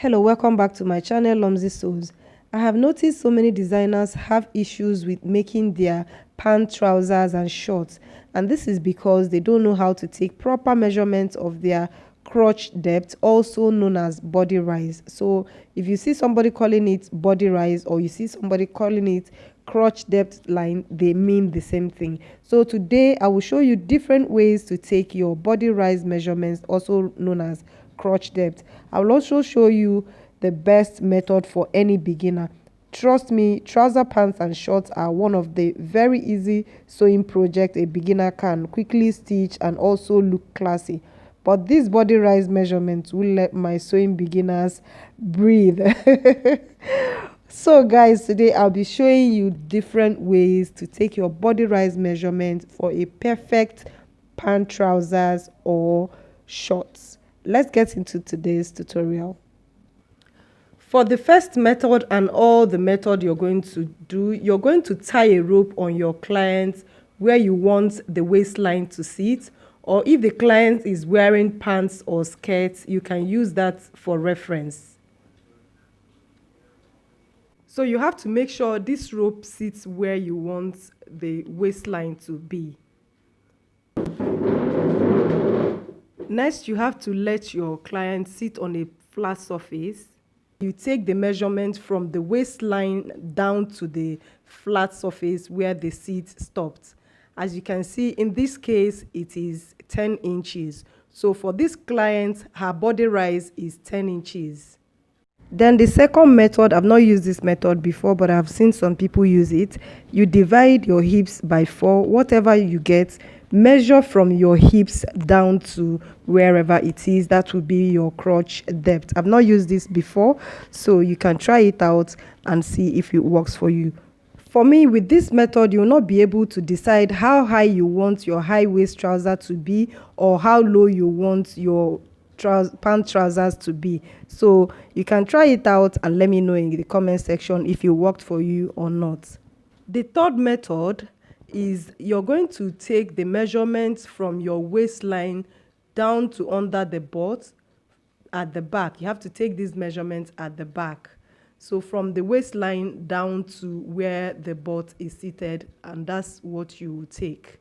Hello, welcome back to my channel, Lomzy Sews. I have noticed so many designers have issues with making their pant, trousers and shorts, and this is because they don't know how to take proper measurements of their crotch depth, also known as body rise. So if you see somebody calling it body rise or you see somebody calling it crotch depth line, they mean the same thing. So today I will show you different ways to take your body rise measurements, also known as crotch depth. I will also show you the best method for any beginner. Trust me, trouser, pants and shorts are one of the very easy sewing projects a beginner can quickly stitch and also look classy. But these body rise measurements will let my sewing beginners breathe. So guys, today I'll be showing you different ways to take your body rise measurement for a perfect pant, trousers or shorts. Let's get into today's tutorial. For the first method and all the method you're going to do, you're going to tie a rope on your client where you want the waistline to sit, or if the client is wearing pants or skirts, you can use that for reference. So you have to make sure this rope sits where you want the waistline to be. Next, you have to let your client sit on a flat surface. You take the measurement from the waistline down to the flat surface where the seat stopped. As you can see, in this case, it is 10 inches. So for this client, her body rise is 10 inches. Then the second method, I've not used this method before, but I've seen some people use it. You divide your hips by 4, whatever you get, measure from your hips down to wherever it is. That will be your crotch depth. I've not used this before, so you can try it out and see if it works for you. For me, with this method, you will not be able to decide how high you want your high waist trouser to be or how low you want your pant trousers to be. So you can try it out and let me know in the comment section if it worked for you or not. The third method is you're going to take the measurements from your waistline down to under the butt at the back. You have to take these measurements at the back. So from the waistline down to where the butt is seated, and that's what you will take.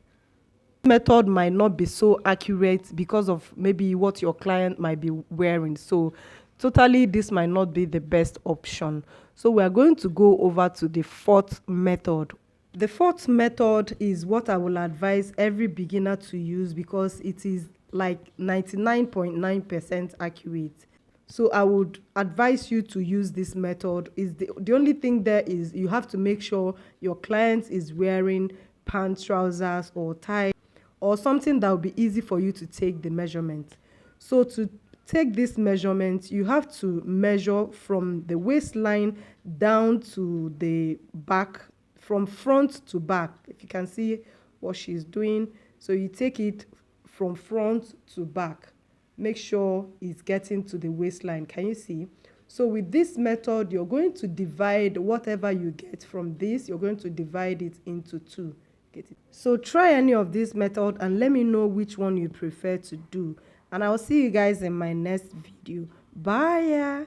Method might not be so accurate because of maybe what your client might be wearing, so totally this might not be the best option. So we are going to go over to the fourth method. The fourth method is what I will advise every beginner to use because it is like 99.9% accurate. So I would advise you to use this method. Is the only thing there is you have to make sure your client is wearing pants, trousers or tie or something that will be easy for you to take the measurement. So to take this measurement, you have to measure from the waistline down to the back, from front to back. If you can see what she's doing. So you take it from front to back. Make sure it's getting to the waistline. Can you see? So with this method, you're going to divide whatever you get from this, you're going to divide it into 2. Get it? So try any of this method and let me know which one you prefer to do. And I'll see you guys in my next video. Bye.